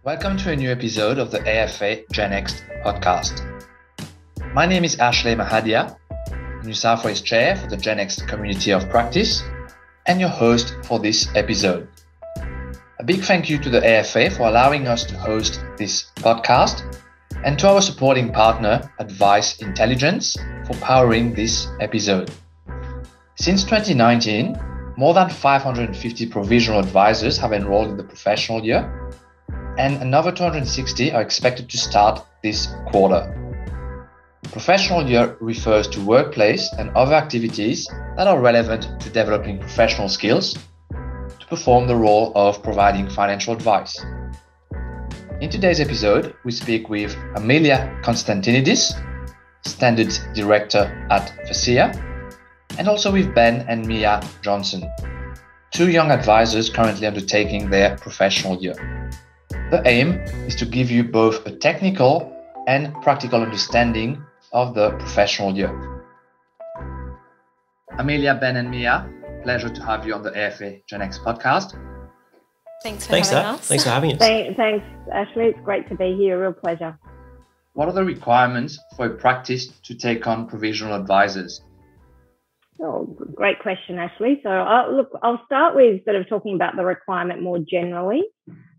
Welcome to a new episode of the AFA Genxt podcast. My name is Ashley Mahadia, New South Wales Chair for the Genxt Community of Practice and your host for this episode. A big thank you to the AFA for allowing us to host this podcast and to our supporting partner, Advice Intelligence, for powering this episode. Since 2019, more than 550 provisional advisors have enrolled in the professional year, and another 260 are expected to start this quarter. Professional year refers to workplace and other activities that are relevant to developing professional skills to perform the role of providing financial advice. In today's episode, we speak with Amelia Constantinidis, Standards Director at FASEA, and also with Ben and Mia Johnson, two young advisors currently undertaking their professional year. The aim is to give you both a technical and practical understanding of the professional year. Amelia, Ben and Mia, pleasure to have you on the AFA Genxt podcast. Thanks for having us. Thanks for having us. Thanks, Ashley. It's great to be here. Real pleasure. What are the requirements for a practice to take on provisional advisors? Oh, great question, Ashley. So I'll start with sort of talking about the requirement more generally.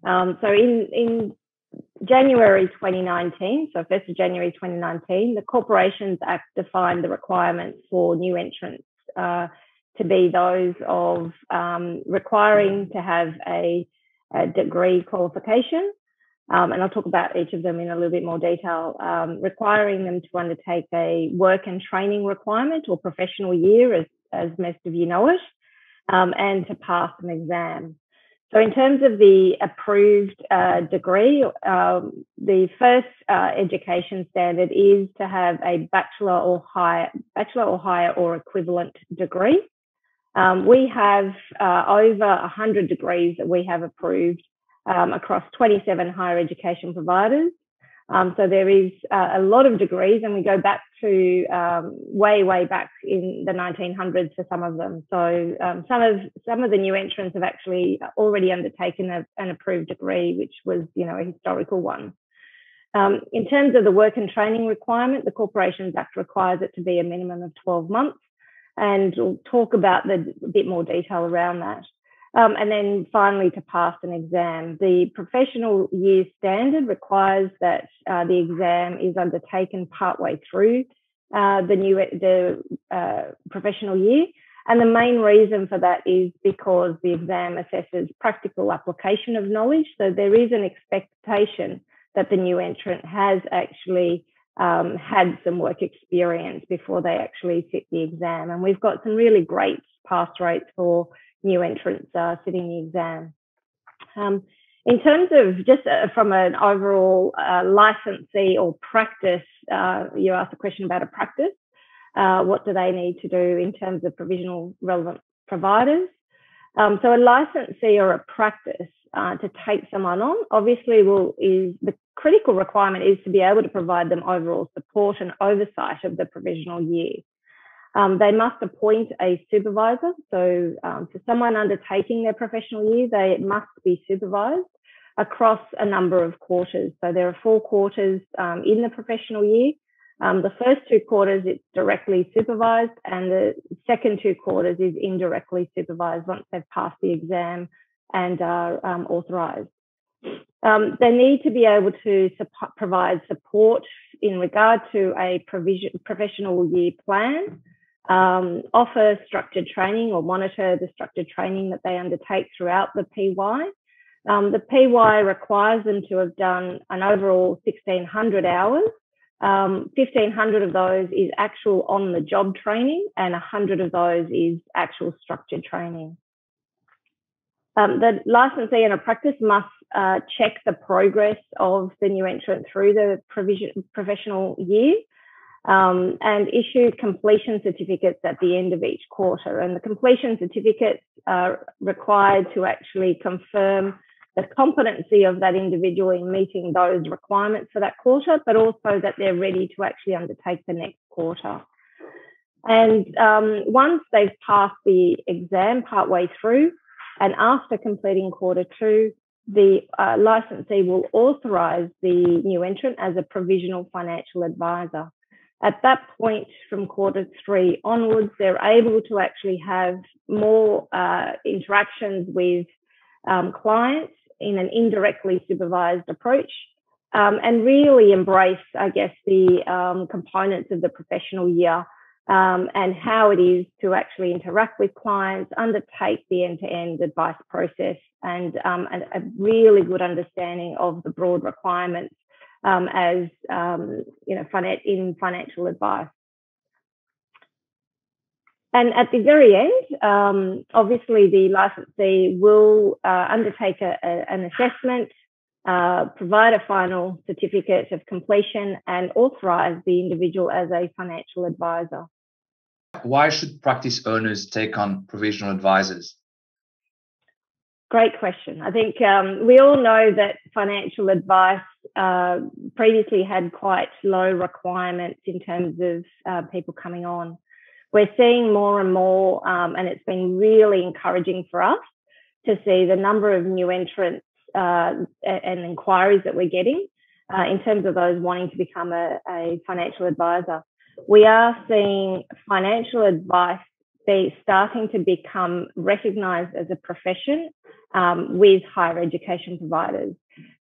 So in January 2019, so 1st of January 2019, the Corporations Act defined the requirements for new entrants to be those of requiring to have a degree qualification. And I'll talk about each of them in a little bit more detail, requiring them to undertake a work and training requirement or professional year, as most of you know it, and to pass an exam. So in terms of the approved degree, the first education standard is to have a bachelor or higher or equivalent degree. We have over 100 degrees that we have approved across 27 higher education providers. So there is a lot of degrees, and we go back to way back in the 1900s for some of them. So some of the new entrants have actually already undertaken an approved degree, which was, a historical one. In terms of the work and training requirement, the Corporations Act requires it to be a minimum of 12 months, and we'll talk about a bit more detail around that. And then finally, to pass an exam. The professional year standard requires that the exam is undertaken partway through the professional year. And the main reason for that is because the exam assesses practical application of knowledge. So there is an expectation that the new entrant has actually had some work experience before they actually sit the exam. And we've got some really great pass rates for new entrants sitting the exam. In terms of just from an overall licensee or practice, you asked a question about a practice. What do they need to do in terms of provisional relevant providers? So a licensee or a practice to take someone on, obviously is the critical requirement is to be able to provide them overall support and oversight of the provisional year. They must appoint a supervisor. So for someone undertaking their professional year, they must be supervised across a number of quarters. So there are 4 quarters in the professional year. The first 2 quarters, it's directly supervised, and the second 2 quarters is indirectly supervised once they've passed the exam and are authorised. They need to be able to provide support in regard to a professional year plan, offer structured training or monitor the structured training that they undertake throughout the PY. The PY requires them to have done an overall 1,600 hours. 1,500 of those is actual on-the-job training, and 100 of those is actual structured training. The licensee and a practice must check the progress of the new entrant through the professional year, and issue completion certificates at the end of each quarter. And the completion certificates are required to actually confirm the competency of that individual in meeting those requirements for that quarter, but also that they're ready to actually undertake the next quarter. And once they've passed the exam partway through, and after completing quarter 2, the licensee will authorise the new entrant as a provisional financial advisor. At that point, from Q3 onwards, they're able to actually have more interactions with clients in an indirectly supervised approach, and really embrace, I guess, the components of the professional year, and how it is to actually interact with clients, undertake the end-to-end advice process, and a really good understanding of the broad requirements as in financial advice. And at the very end, obviously the licensee will undertake an assessment, provide a final certificate of completion, and authorise the individual as a financial advisor. Why should practice owners take on provisional advisors? Great question. I think we all know that financial advice previously had quite low requirements in terms of people coming on. We're seeing more and more, and it's been really encouraging for us to see the number of new entrants and inquiries that we're getting in terms of those wanting to become a financial advisor. We are seeing financial advice starting to become recognised as a profession with higher education providers.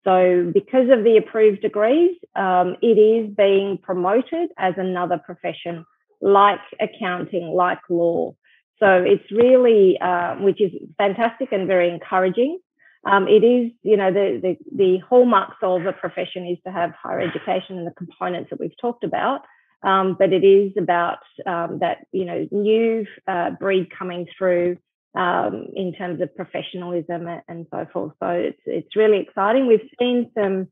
So because of the approved degrees, it is being promoted as another profession, like accounting, like law. So it's really, which is fantastic and very encouraging. It is, the hallmarks of a profession is to have higher education and the components that we've talked about. But it is about that, new breed coming through in terms of professionalism and so forth. So it's really exciting. We've seen some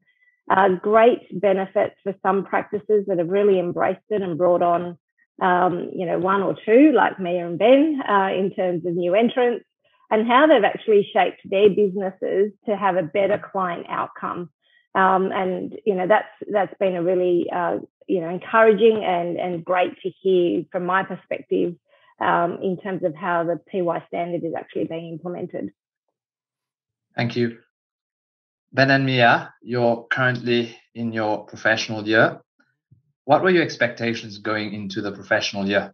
great benefits for some practices that have really embraced it and brought on, one or two, like Mia and Ben, in terms of new entrants, and how they've actually shaped their businesses to have a better client outcome. And that's been a really encouraging and great to hear from my perspective in terms of how the PY standard is actually being implemented. Thank you. Ben and Mia, you're currently in your professional year. What were your expectations going into the professional year?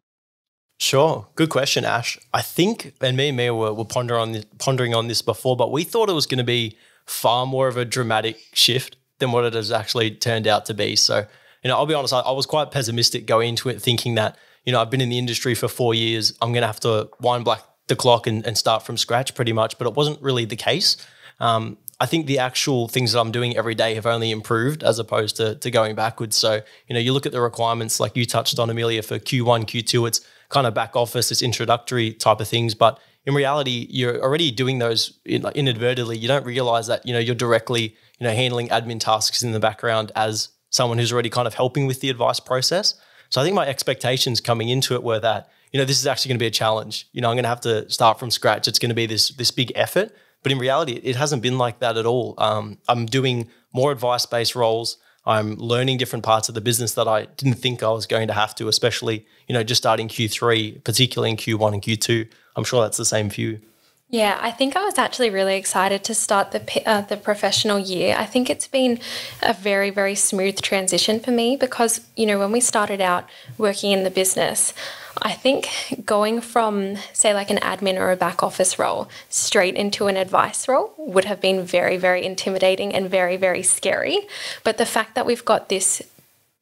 Sure. Good question, Ash. I think, and me and Mia were pondering on this before, but we thought it was going to be far more of a dramatic shift than what it has actually turned out to be. So, I'll be honest, I was quite pessimistic going into it, thinking that, I've been in the industry for 4 years. I'm going to have to wind back the clock and start from scratch pretty much, but it wasn't really the case. I think the actual things that I'm doing every day have only improved as opposed to going backwards. So, you look at the requirements like you touched on, Amelia, for Q1, Q2, it's kind of back office, it's introductory type of things. But in reality, you're already doing those inadvertently. You don't realize that, you're directly, handling admin tasks in the background as someone who's already kind of helping with the advice process. So I think my expectations coming into it were that, this is actually going to be a challenge. I'm going to have to start from scratch. It's going to be this big effort. But in reality, it hasn't been like that at all. I'm doing more advice-based roles. I'm learning different parts of the business that I didn't think I was going to have to, especially, just starting Q3, particularly in Q1 and Q2. I'm sure that's the same for you. Yeah, I think I was actually really excited to start the professional year. I think it's been a very, very smooth transition for me because, when we started out working in the business, I think going from, say, like an admin or a back office role straight into an advice role would have been very, very intimidating and very, very scary. But the fact that we've got this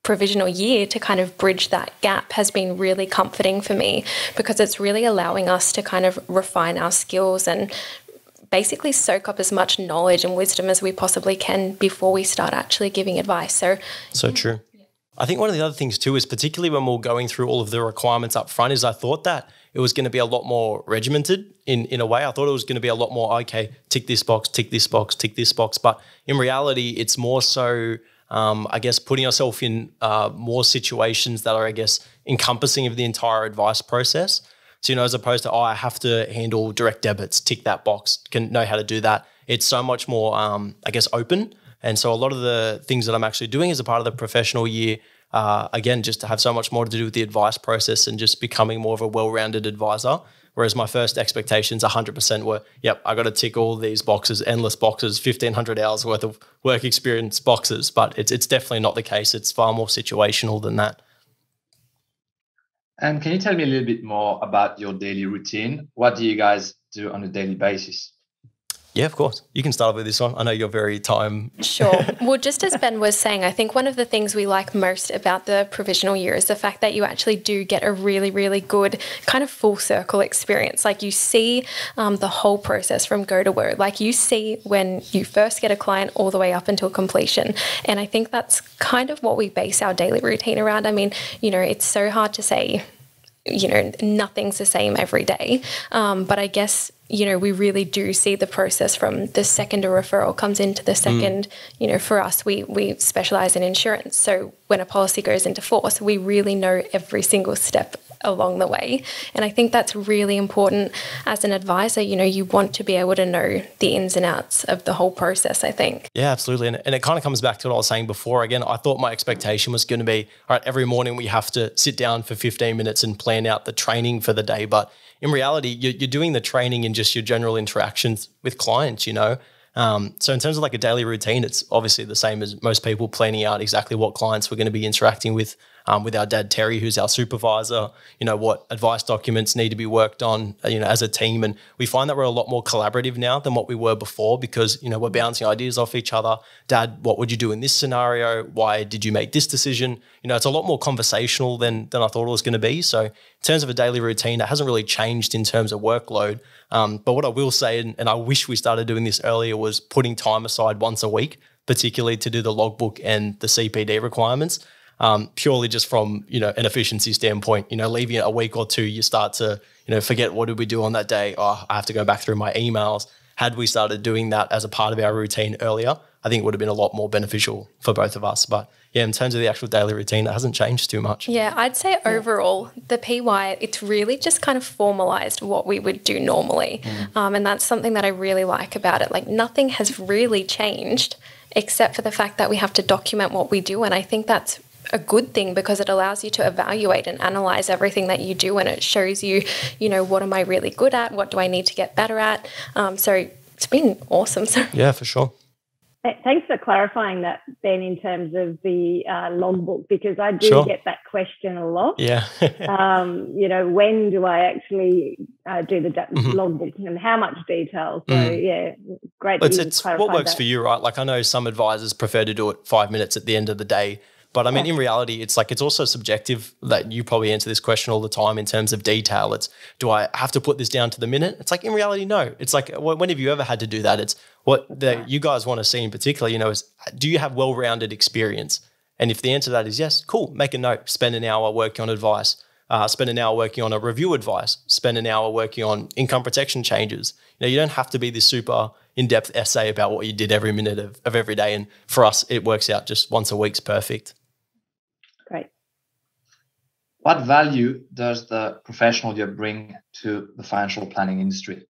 provisional year to kind of bridge that gap has been really comforting for me because it's really allowing us to kind of refine our skills and basically soak up as much knowledge and wisdom as we possibly can before we start actually giving advice. So true. I think one of the other things too is particularly when we're going through all of the requirements up front is I thought that it was going to be a lot more regimented in a way. I thought it was going to be a lot more, okay, tick this box, tick this box, tick this box. But in reality, it's more so I guess putting yourself in more situations that are, I guess, encompassing of the entire advice process. So, as opposed to, I have to handle direct debits, tick that box, can know how to do that. It's so much more, I guess, open. And so a lot of the things that I'm actually doing as a part of the professional year, again, just to have so much more to do with the advice process and just becoming more of a well-rounded advisor, Whereas my first expectations 100% were, yep, I got to tick all these boxes, endless boxes, 1,500 hours worth of work experience boxes. But it's definitely not the case. It's far more situational than that. And can you tell me a little bit more about your daily routine? What do you guys do on a daily basis? Yeah, of course. You can start with this one. I know you're very time. Sure. Well, just as Ben was saying, I think one of the things we like most about the provisional year is the fact that you actually do get a really, really good kind of full circle experience. Like you see the whole process from go to word. Like you see when you first get a client all the way up until completion. And I think that's kind of what we base our daily routine around. I mean, it's so hard to say, nothing's the same every day. But I guess, we really do see the process from the second a referral comes into the second, for us, we specialize in insurance. So when a policy goes into force, we really know every single step along the way. And I think that's really important as an advisor. You want to be able to know the ins and outs of the whole process, I think. Yeah, absolutely. And it kind of comes back to what I was saying before. Again, I thought my expectation was going to be, all right, every morning we have to sit down for 15 minutes and plan out the training for the day. But in reality, you're doing the training in just your general interactions with clients, So in terms of like a daily routine, it's obviously the same as most people planning out exactly what clients we're going to be interacting with our dad, Terry, who's our supervisor, what advice documents need to be worked on, as a team. And we find that we're a lot more collaborative now than what we were before because, we're bouncing ideas off each other. Dad, what would you do in this scenario? Why did you make this decision? It's a lot more conversational than I thought it was going to be. So in terms of a daily routine, it hasn't really changed in terms of workload. But what I will say, and I wish we started doing this earlier, was putting time aside once a week, particularly to do the logbook and the CPD requirements. Purely just from, an efficiency standpoint, leaving it a week or two, you start to, forget what did we do on that day? Oh, I have to go back through my emails. Had we started doing that as a part of our routine earlier, I think it would have been a lot more beneficial for both of us. But yeah, in terms of the actual daily routine, it hasn't changed too much. Yeah, I'd say overall, the PY, it's really just kind of formalized what we would do normally. And that's something that I really like about it. Like nothing has really changed except for the fact that we have to document what we do. And I think that's a good thing because it allows you to evaluate and analyze everything that you do, and it shows you, what am I really good at? What do I need to get better at? So it's been awesome. Yeah, for sure. Thanks for clarifying that, Ben, in terms of the logbook, because I do get that question a lot. Yeah. When do I actually do the logbook and how much detail? So, yeah, great that you clarified what works that. for you, right? Like I know some advisors prefer to do it 5 minutes at the end of the day. But I mean, in reality, it's also subjective. That you probably answer this question all the time in terms of detail. It's, do I have to put this down to the minute? It's like, in reality, no. It's like, when have you ever had to do that? It's what you guys want to see in particular, is do you have well-rounded experience? And if the answer to that is yes, cool, make a note, spend an hour working on advice, spend an hour working on a review advice, spend an hour working on income protection changes. You don't have to be this super in-depth essay about what you did every minute of every day. And for us, it works out just once a week's perfect. Great. What value does the professional year bring to the financial planning industry?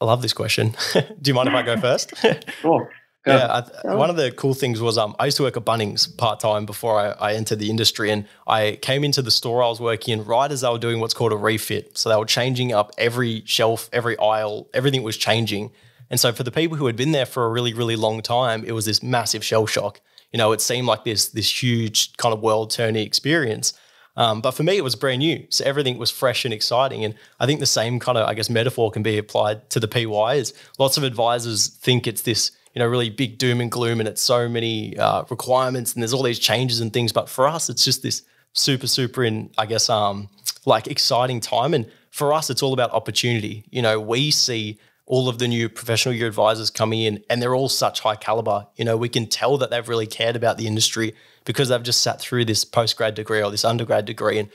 I love this question. Do you mind if I go first? Sure. Yeah, one of the cool things was I used to work at Bunnings part-time before I entered the industry, and I came into the store I was working in right as they were doing what's called a refit. So they were changing up every shelf, every aisle, everything was changing. And so for the people who had been there for a really, really long time, it was this massive shell shock. It seemed like this huge kind of world-turning experience. But for me, it was brand new. So everything was fresh and exciting. And I think the same kind of, metaphor can be applied to the PY. Is lots of advisors think it's this, really big doom and gloom, and it's so many requirements and there's all these changes and things. But for us, it's just this super, exciting time. And for us, it's all about opportunity. We see all of the new professional year advisors coming in, and they're all such high caliber. We can tell that they've really cared about the industry because they've just sat through this postgrad degree or this undergrad degree, and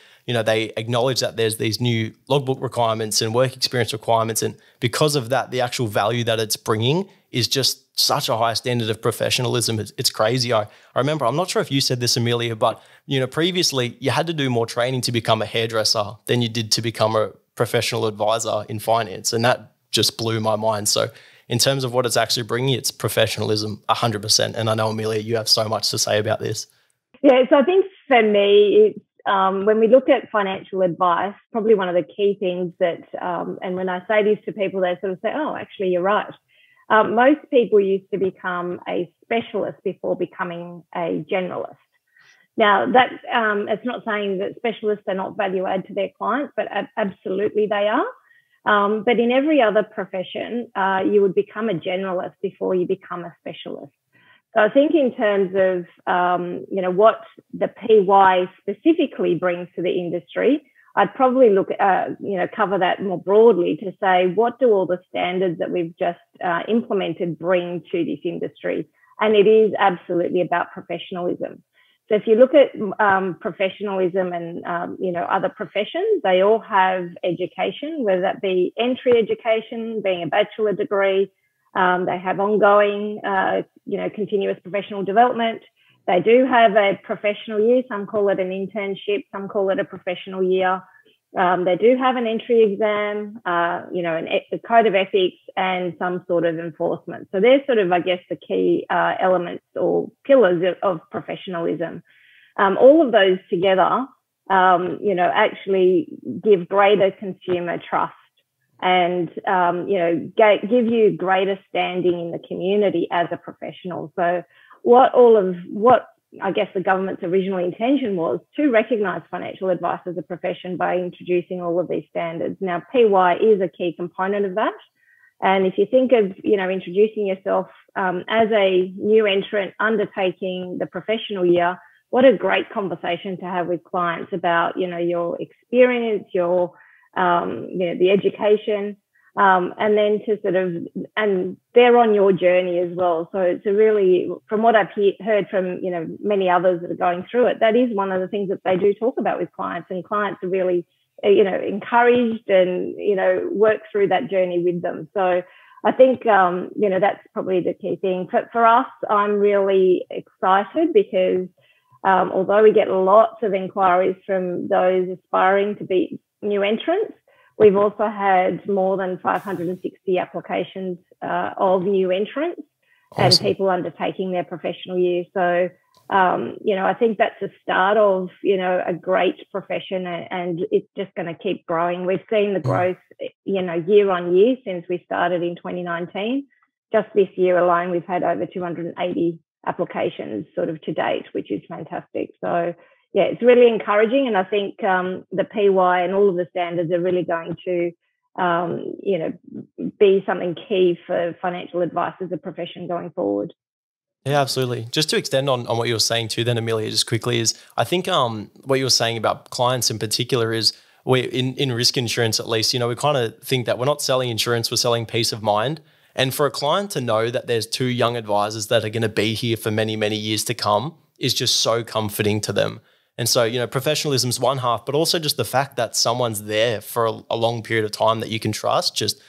they acknowledge that there's these new logbook requirements and work experience requirements, and because of that, the actual value that it's bringing is just such a high standard of professionalism. It's crazy. I remember, I'm not sure if you said this, Amelia, but previously you had to do more training to become a hairdresser than you did to become a professional advisor in finance, and that just blew my mind. So in terms of what it's actually bringing, it's professionalism 100%. And I know, Amelia, you have so much to say about this. Yeah, so I think for me, when we look at financial advice, probably one of the key things that, and when I say this to people, they sort of say, oh, actually, you're right. Most people used to become a specialist before becoming a generalist. Now, that it's not saying that specialists are not value add to their clients, but absolutely they are. But in every other profession, you would become a generalist before you become a specialist. So I think in terms of, what the PY specifically brings to the industry, I'd probably look at, cover that more broadly to say, what do all the standards that we've just implemented bring to this industry? And it is absolutely about professionalism. So if you look at professionalism and, other professions, they all have education, whether that be entry education, being a bachelor degree. They have ongoing, continuous professional development. They do have a professional year. Some call it an internship. Some call it a professional year. They do have an entry exam, a code of ethics and some sort of enforcement. So they're sort of, I guess, the key elements or pillars of professionalism. All of those together, actually give greater consumer trust and, give you greater standing in the community as a professional. So what I guess the government's original intention was to recognise financial advice as a profession by introducing all of these standards. Now, PY is a key component of that. And if you think of, introducing yourself as a new entrant undertaking the professional year, what a great conversation to have with clients about, your experience, your, the education, and then and they're on your journey as well. So it's a really, from what I've heard from, many others that are going through it, that is one of the things that they do talk about with clients, and clients are really, encouraged and, work through that journey with them. So I think, that's probably the key thing. For us, I'm really excited because although we get lots of inquiries from those aspiring to be new entrants, we've also had more than 560 applications of new entrants. Awesome. And people undertaking their professional year. So, I think that's the start of, a great profession, and it's just going to keep growing. We've seen the growth, year on year since we started in 2019. Just this year alone, we've had over 280 applications sort of to date, which is fantastic. So, yeah, it's really encouraging. And I think the PY and all of the standards are really going to, be something key for financial advice as a profession going forward. Yeah, absolutely. Just to extend on what you were saying too then, Amelia, just quickly, is I think what you were saying about clients in particular is we in risk insurance at least, we kind of think that we're not selling insurance, we're selling peace of mind. And for a client to know that there's two young advisors that are going to be here for many, many years to come is just so comforting to them. And so, professionalism's one half, but also just the fact that someone's there for a long period of time that you can trust just,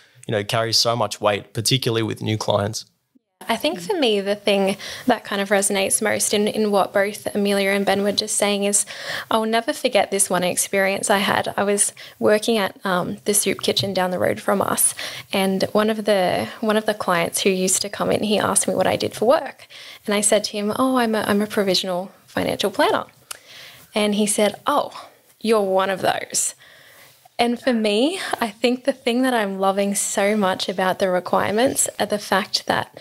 carries so much weight, particularly with new clients. I think for me, the thing that kind of resonates most in what both Amelia and Ben were just saying is I'll never forget this one experience I had. I was working at the soup kitchen down the road from us, and one of the clients who used to come in, he asked me what I did for work. And I said to him, oh, I'm a provisional financial planner. And he said, oh, you're one of those. And for me, I think the thing that I'm loving so much about the requirements are the fact that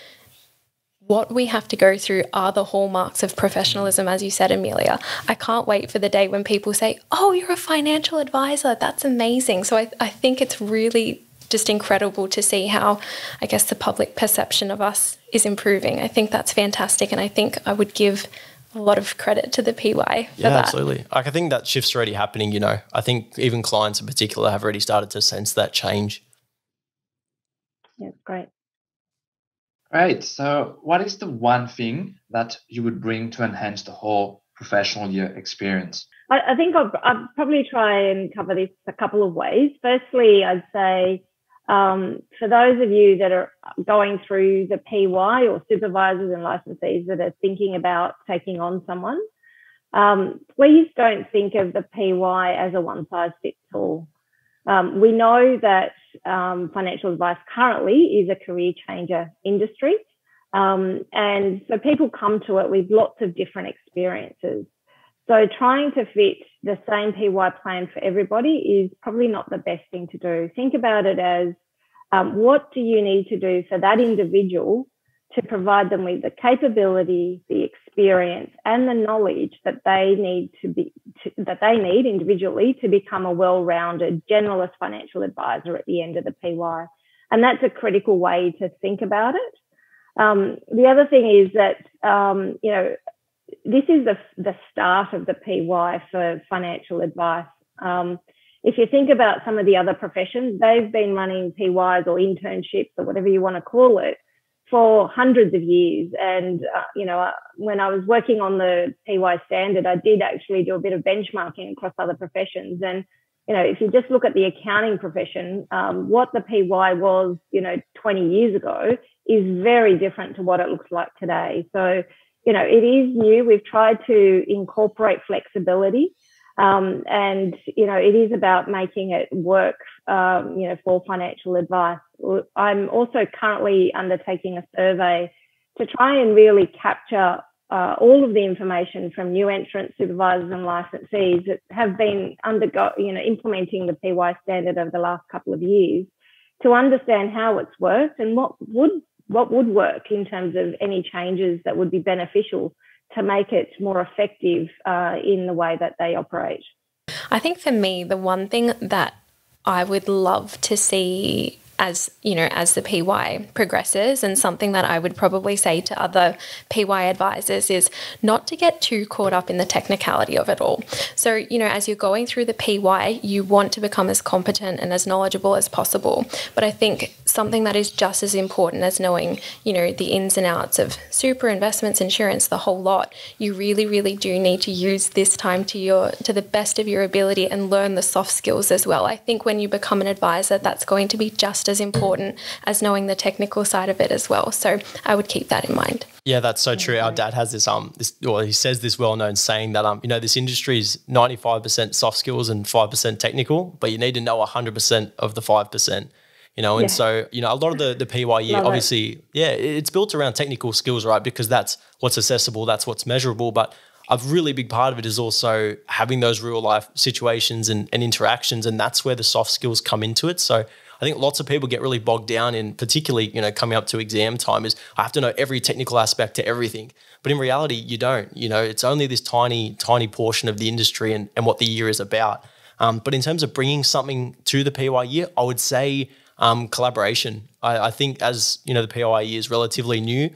what we have to go through are the hallmarks of professionalism, as you said, Amelia. I can't wait for the day when people say, oh, you're a financial advisor. That's amazing. So I think it's really just incredible to see how, I guess, the public perception of us is improving. I think that's fantastic. And I think I would give a lot of credit to the PY for that. Yeah, absolutely. I think that shift's already happening, I think even clients in particular have already started to sense that change. Yeah, great. Great. So what is the one thing that you would bring to enhance the whole professional year experience? I think I'll probably try and cover this a couple of ways. Firstly, I'd say for those of you that are going through the PY or supervisors and licensees that are thinking about taking on someone, please don't think of the PY as a one-size-fits-all. We know that financial advice currently is a career changer industry. And so people come to it with lots of different experiences. So trying to fit the same PY plan for everybody is probably not the best thing to do. Think about it as what do you need to do for that individual to provide them with the capability, the experience, and the knowledge that they need individually to become a well-rounded generalist financial advisor at the end of the PY. And that's a critical way to think about it. The other thing is that, this is the start of the PY for financial advice. If you think about some of the other professions, they've been running PYs or internships or whatever you want to call it for hundreds of years. And, when I was working on the PY standard, I did actually do a bit of benchmarking across other professions. And, if you just look at the accounting profession, what the PY was, 20 years ago is very different to what it looks like today. So, it is new. We've tried to incorporate flexibility. And, it is about making it work, for financial advice. I'm also currently undertaking a survey to try and really capture all of the information from new entrant supervisors and licensees that have been implementing the PY standard over the last couple of years to understand how it's worked and what would work in terms of any changes that would be beneficial to make it more effective in the way that they operate. I think for me, the one thing that I would love to see as the PY progresses, and something that I would probably say to other PY advisors is not to get too caught up in the technicality of it all. So, as you're going through the PY, you want to become as competent and as knowledgeable as possible. But I think something that is just as important as knowing, the ins and outs of super, investments, insurance, the whole lot, you really, really do need to use this time to the best of your ability and learn the soft skills as well. I think when you become an advisor, that's going to be just as important as knowing the technical side of it as well. So I would keep that in mind. Yeah, that's so true. Our dad has he says this well-known saying that, this industry is 95% soft skills and 5% technical, but you need to know 100% of the 5%. And so, a lot of the PY year, obviously, it's built around technical skills, right? Because that's what's accessible, that's what's measurable. But a really big part of it is also having those real life situations and interactions. And that's where the soft skills come into it. So I think lots of people get really bogged down in, particularly, coming up to exam time, is I have to know every technical aspect to everything. But in reality, you don't. It's only this tiny, tiny portion of the industry and what the year is about. But in terms of bringing something to the PY year, I would say collaboration. I think as, the PY year is relatively new,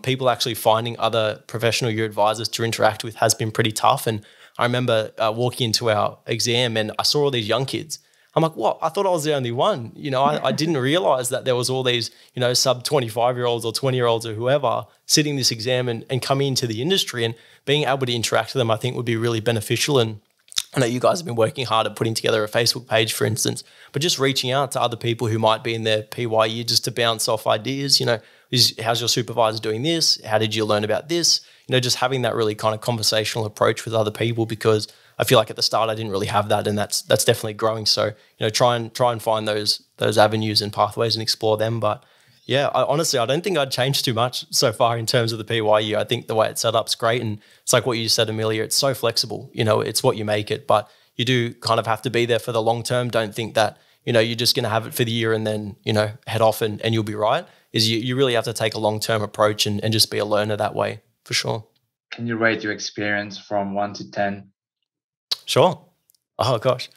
people actually finding other professional year advisors to interact with has been pretty tough. And I remember walking into our exam and I saw all these young kids. I'm like, what? I thought I was the only one. I didn't realize that there was all these, sub 25-year-olds or 20-year-olds or whoever sitting this exam and coming into the industry, and being able to interact with them, I think would be really beneficial. And I know you guys have been working hard at putting together a Facebook page, for instance, but just reaching out to other people who might be in their PY year just to bounce off ideas. How's your supervisor doing this? How did you learn about this? Just having that really kind of conversational approach with other people, because I feel like at the start I didn't really have that, and that's definitely growing. So, try and find those avenues and pathways and explore them. But yeah, honestly, I don't think I'd change too much so far in terms of the PY year. I think the way it's set up is great, and it's like what you said, Amelia. It's so flexible. It's what you make it, but you do kind of have to be there for the long term. Don't think that you're just going to have it for the year and then head off and you'll be right. You really have to take a long term approach and just be a learner that way, for sure. Can you rate your experience from 1 to 10? Sure. Oh gosh.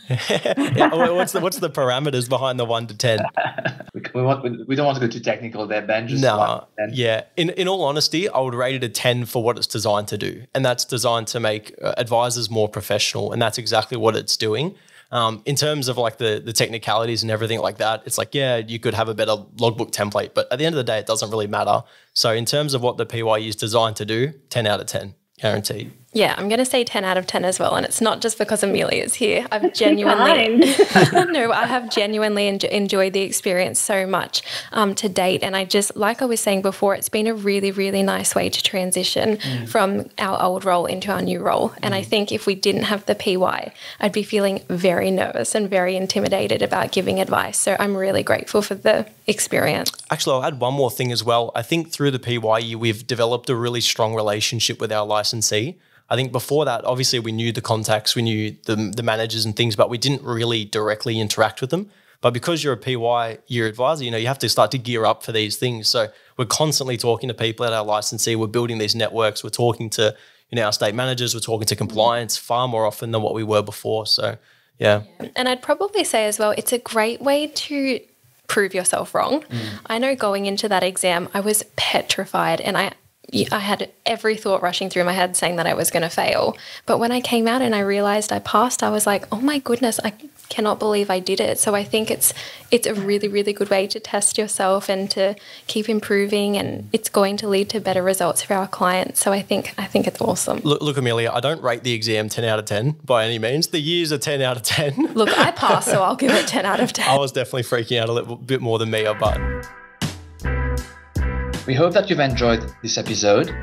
What's the parameters behind the 1 to 10? we don't want to go too technical there, Ben. Just yeah. In all honesty, I would rate it a 10 for what it's designed to do, and that's designed to make advisors more professional, and that's exactly what it's doing. In terms of like the technicalities and everything like that, it's like, yeah, you could have a better logbook template, but at the end of the day, it doesn't really matter. So in terms of what the PYE is designed to do, 10 out of 10, guaranteed. Yeah, I'm going to say 10 out of 10 as well. And it's not just because Amelia is here. I've genuinely, I have genuinely enjoyed the experience so much to date. And I just, like I was saying before, it's been a really, really nice way to transition from our old role into our new role. And I think if we didn't have the PY, I'd be feeling very nervous and very intimidated about giving advice. So I'm really grateful for the experience. Actually, I'll add one more thing as well. I think through the PYE, we've developed a really strong relationship with our licensee. I think before that, obviously we knew the contacts, we knew the managers and things, but we didn't really directly interact with them. But because you're a PY year advisor, you have to start to gear up for these things. So we're constantly talking to people at our licensee. We're building these networks. We're talking to our state managers. We're talking to compliance far more often than what we were before. So, yeah. And I'd probably say as well, it's a great way to prove yourself wrong. I know going into that exam, I was petrified and I had every thought rushing through my head saying that I was going to fail. But when I came out and I realized I passed, I was like, oh my goodness, I cannot believe I did it. So I think it's a really, really good way to test yourself and to keep improving, and it's going to lead to better results for our clients. So I think it's awesome. Look, Amelia, I don't rate the exam 10 out of 10 by any means. The year's a 10 out of 10. Look, I passed, so I'll give it 10 out of 10. I was definitely freaking out a little bit more than Mia, but... We hope that you've enjoyed this episode,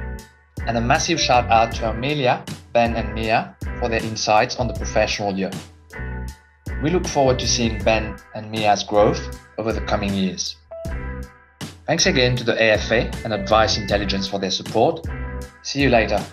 and a massive shout out to Amelia, Ben and Mia for their insights on the professional year. We look forward to seeing Ben and Mia's growth over the coming years. Thanks again to the AFA and Advice Intelligence for their support. See you later.